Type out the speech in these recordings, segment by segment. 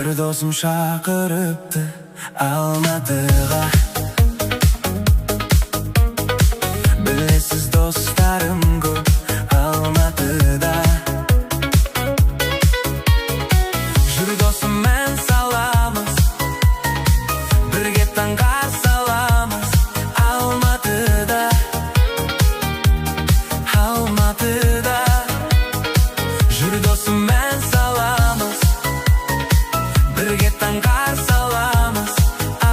Bir dosum şakırıptı Almatıga. Bilesiz dostlarım ko'p Almatıda. Jur dosum men salamiz, birga tanga salamiz Almatıda. Almatıda. Jur dosum men salamiz, birga tanga salamiz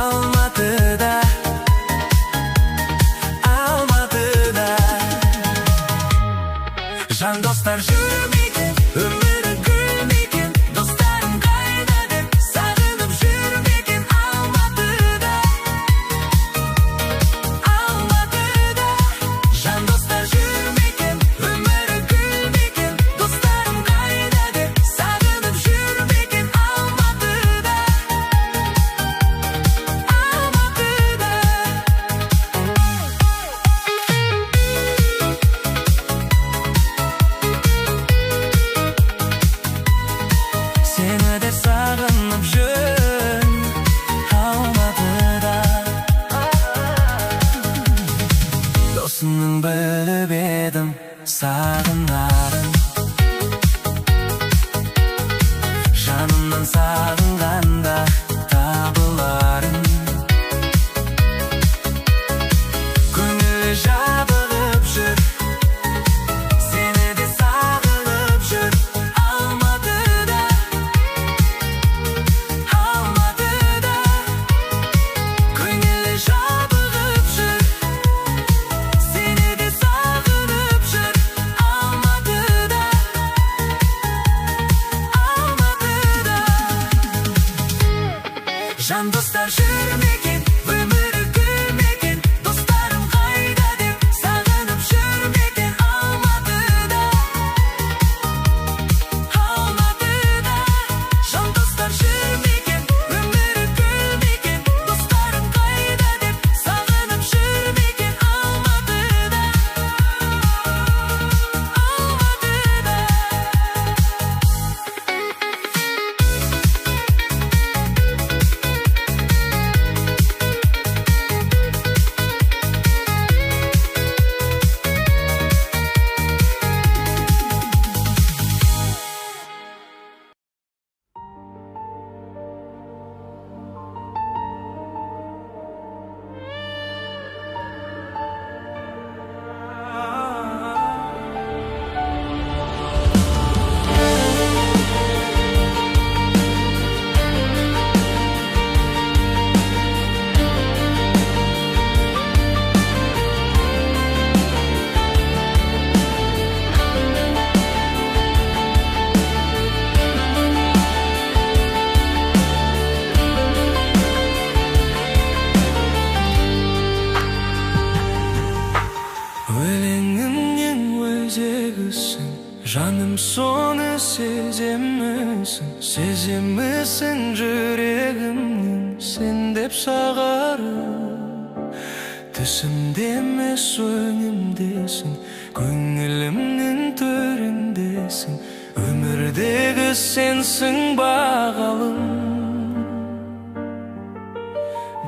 Almatıda. Almatıda. Jan dostlar jürmikin, ömürü gülmikin, dostlarım kayda dep sağınıp jürmikin Almatıda. Almatıda. Jan dostlar jürmikin, ömürü gülmikin, dostlarım kayda dep sağınıp jürmikin Almatıda. Almatıda. Seni de sağınıp jür Almatıda. Dosunun bilip edim sağınarın, janımdan sağınganda tabılarım. Көңілі жабығып жүр, сені де сағынып жүр Almatıda. Almatıda. Көңілі жабығып жүр, seni de sağınıp жүр Almatıda. Almatıda. Jan dostlar jürmikin, ömürü gülmikin, dostlarım kayda dep sağınıp jürmikin Almatıda. Almatıda. Jan dostlar jürmikin, ömürü gülmikin, dostlarım kayda dep sağınıp jürmikin Almatıda. Almatıda. Өлеңімнен өзегісің, жаным соны сеземісің, сеземісің жүрегімнен сен деп сағарып. Түсімде емес өңімдесің, көңілімнің төріндесің, өмірдегі сенсің бағалым.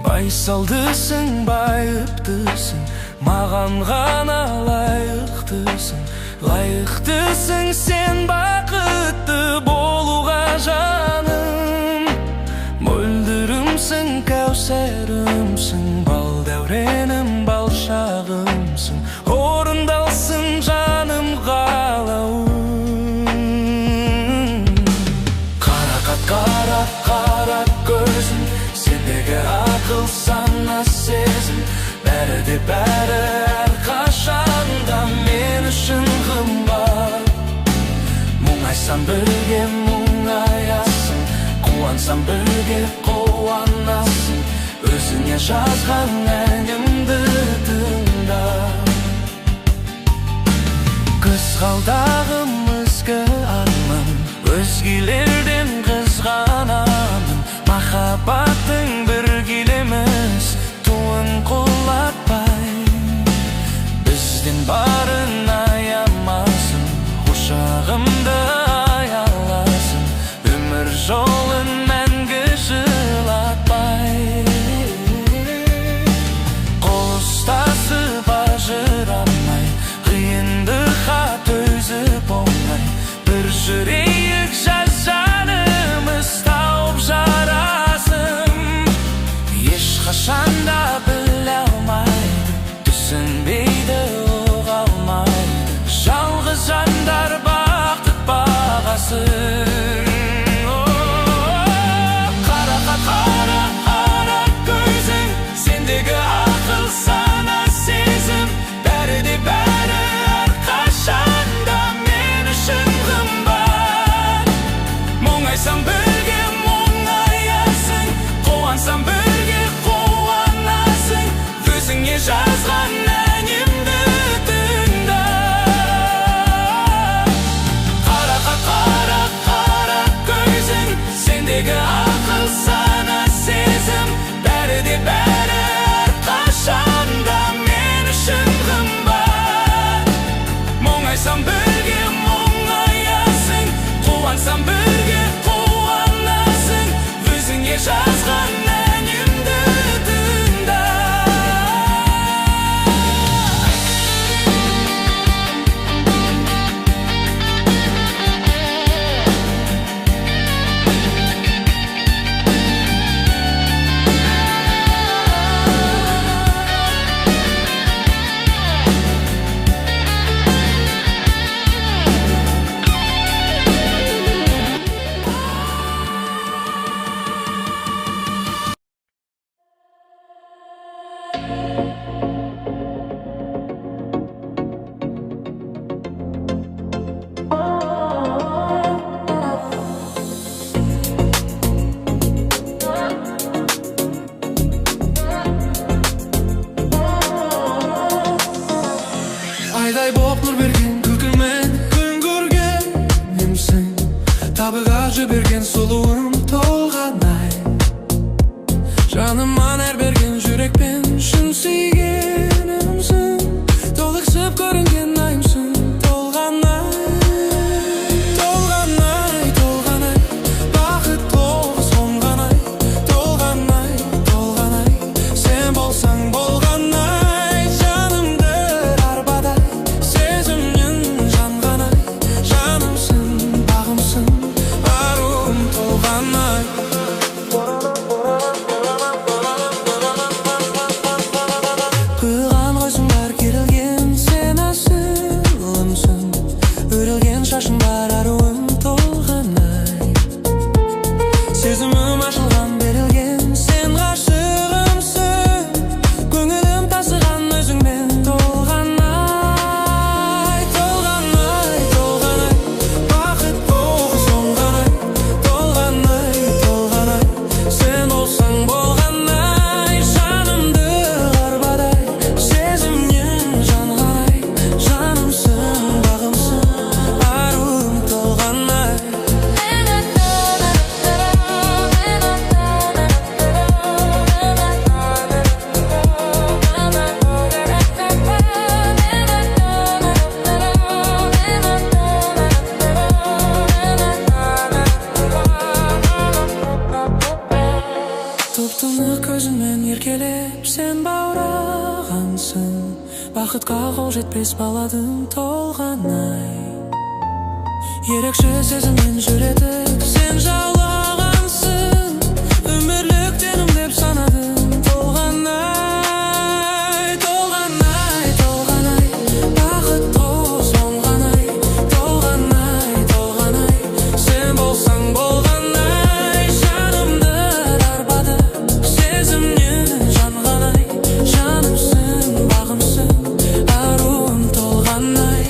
Байсалдысың, байыптысың, маған ғана лайықтысың, лайықтысың сен бақытты болуға жаным. Мөлдірімсің, кәусәрімсің, бал дәуренім, бал шағымсың, орындалсын жаным қалауым. Қарақат қарап қарап көзің, сендегі ақыл сана сезім, бәрі де бәрі әрқашанда мен үшін қымбат. Мұңайсам бірге мұңаясың, қуансам бірге қуанасың, өзіңе жазған әнімді тыңда. Қызғалдағым ізгі арман, өзгелерден қызғанамын, махаббаттың бір келеміз туын құлатпай. Бізден барын аямасын, құшағымды аяласын, өмір жолын мән Мұңайсам бірге мұңаясың, қуансам бірге қуанасың. Өзіңе жазған әнімді тыңда. Қара көзің, сендегі ақыл сана сезім. Бәрі де бәрі әрқашанда мен үшін қымбат. Мұңайсам бірге мұңаясың, қуансам бірге қуанасың. Өзіңе жазған әнімді тыңда. Айдай боп нұр берген күлкіңмен күн көргенімсің. Табыға жіберген сұлуым толғанай. Жаныман әр берген жүрекпен шын сүйгенімсің. Толықсып көрінген айымсың. Толғанай, толғанай, толғанай, бақыт толы сонғанай. Толғанай, толғанай, сен болсаң болғанай. Жанымды арбадай, сезімнен жанғанай. Жанымсың, бағымсың, аруым толғанай. Құйылған қойсың бар керілген, сен асылымсың. Өрілген шашың бар аруым толғанай. Сезімім ашылған берілген, сен ғашығымсың. Көңілім тасыған өзіңмен. Толғанай, толғанай, толғанай, бақыт толы сонғанай. Толғанай, толғанай, сен болсаң болғанай. Жанымды арбадай, сезімнен жанғанай. Жанымсың, бағымсың, аруым толғанай. Тұп-тұнық көзіңмен еркелеп сен баурағансың. Бақытқа қол жетпес баладың толғанай. Ерекше сезіммен жүретіп сен жаулағансың. Өмірлік тенім деп санадың. Толғанай, толғанай, толғанай, бақыт толы сонғанай. Толғанай, толғанай, сен болсаң болғанай. Жанымды арбады, сезімнен жанғанай. Жанымсың, бағымсың, аруым толғанай.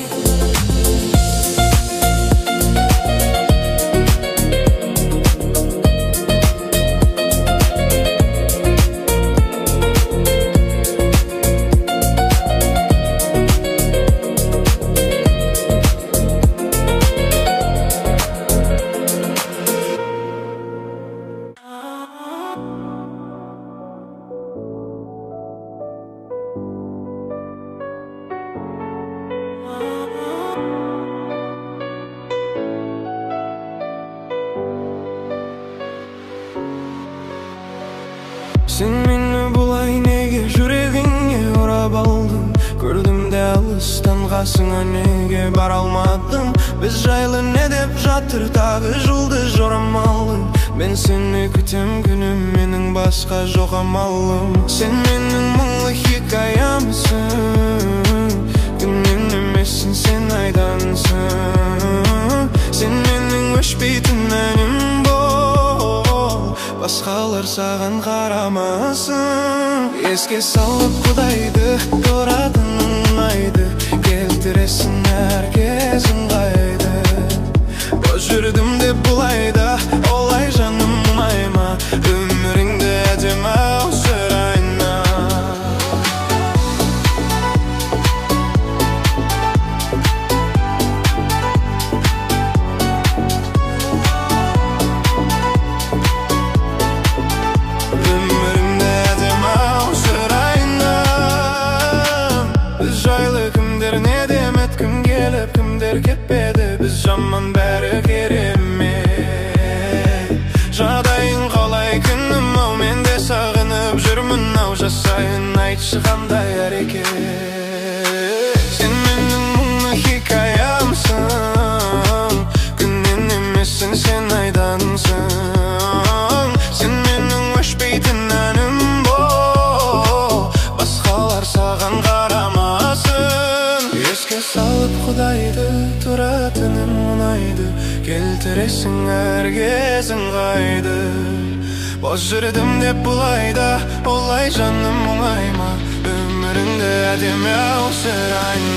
Сен мені бұлай неге жүрегіңе орап алдың? Көрдім де алыстан қасыңа неге бара алмадың? Біз жайлы не деп жатыр тағы жұлдыз жорамалың? Мен сені күтем күнім, менің басқа жоқ амалым. Сен менің мұңлы хикаямсың, күннен емессің, сен айдансың. Сен менің өшпейтін әнім бол, басқалар саған қарамасын. Еске салып құдайды көратын ұнайды, келтіресің әр кезін қайды. Боз жүрдім деп бұлайда жайын айтшы қандай әрекет. Сен менің мұңлы хикаямсың, күннен емессің, сен айдансың. Сен менің өшпейтін әнім бол, басқалар саған қарамасын. Еске салып Құдайды, тұратының ұнайды, келтіресің әр кезің қайды. Бос жүрдім деп бұлайда, олай жаным оңайма, өміріңді әдемі ауыстырайын.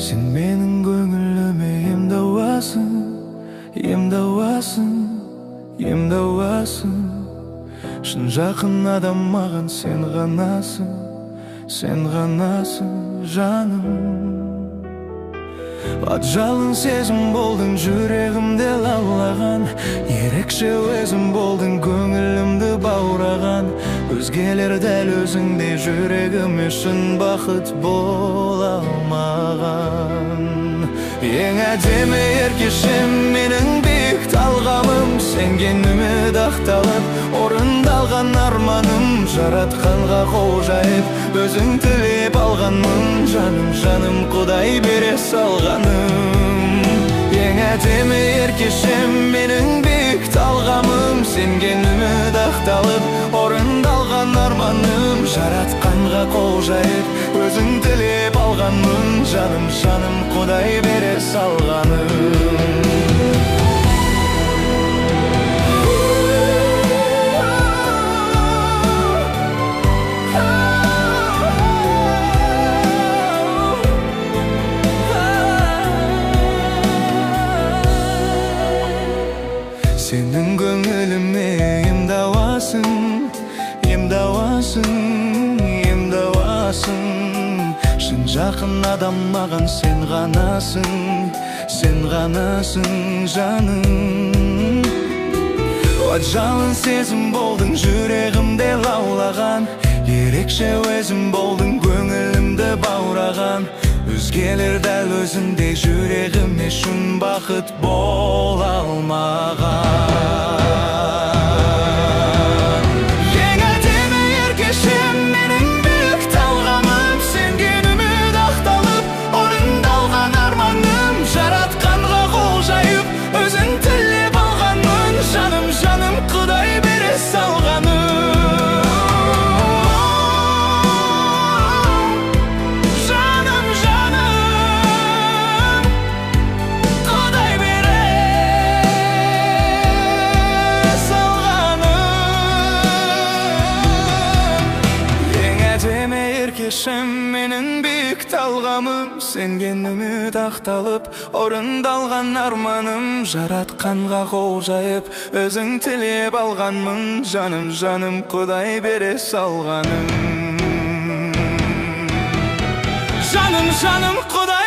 Сен менің көңіліме емдауасың, емдауасың, емдауасың. Шын жақын адам маған сен ғанасың, сен ғанасың жаным. Ат жалын сезім болдың, жүрегімде лаулаған, ерекше өзім болдың, көңілімді баураған. Өзгелер дәл өзіңдей жүрегіме шын бақыт бола алмаған. Ең әдемі еркешем менің биік талғамым, сенген үміт ақталып, орындалған арманым. Жаратқанға қол жайып, өзің тілеп алғанмын, жаным, жаным, Құдай бере салғаным. Ең әдемі еркешем менің биік талғамым, сенген үміт ақталып, орындалған арманым. Жаратқанға қол жайып, өзің тілеп алғанмын, жаным, жаным, Құдай бере салғаным. Сенің көңіліме емдауасың, емдауасың, емдауасың. Шын жақын адам маған сен ғанасың, сен ғанасың жаным. От жалын сезім болдың, жүрегімде лаулаған, ерекше өзім болдың, көңілімді баураған. Өзгелер дәл өзіңдей жүрегіме шын бақыт бола алмаған. Ең әдемі еркешем менің биік талғамым, сенген үміт ақталып, орындалған арманым. Жаратқанға қол жайып, өзің тілеп алғанмын, жаным, жаным, Құдай бере салғаным. Еркешем менің биік талғамым, сенген үміт ақталып, орындалған арманым. Жаратқанға қол жайып, өзің тілеп алғанмын, жаным, жаным, Құдай бере салғаным. Жаным, жаным, Құдай